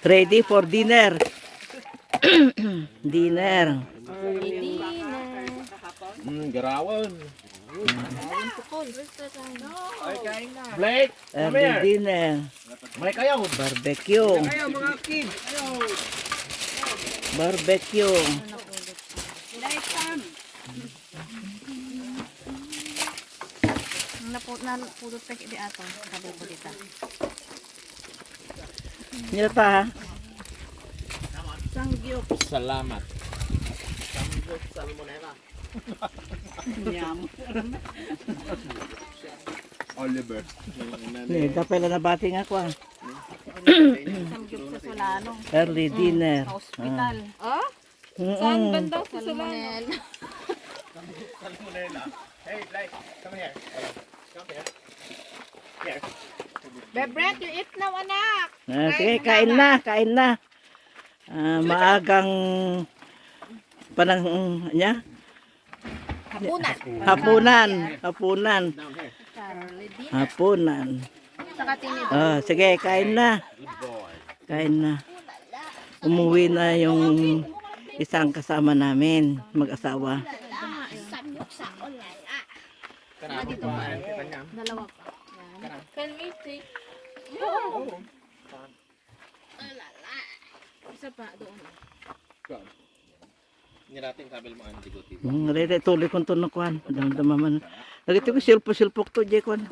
Ready for dinner. Dinner. Garawan. Blake, come Early here. dinner. May kayo. Barbecue. Kayo mga kids. Barbecue. Napudot ka di ato. Sabi ko dito. Nyo ta. Salamat. Oliver. Dapat na nabating ako ah. Samgyup sa Solano. Early dinner. Sa ospital. Saan Banda sa Solano. Salmonella. Hey, Blake, come here. Come here. Here. Bebret, you eat now, anak. Sige, kain na, kain na. Maagang panang niya? Hapunan. Hapunan. Hapunan. Hapunan. Saka tinid. Sige, kain na. Kain na. Umuwi na yung isang kasama namin, mag-asawa. Dalawa pa. Can we take? Isa pa doon. Hindi natin sabi mo ang digo. Tuloy kong tunukuan. Damdaman. Nagito ko silpo-silpok to, Jekwan.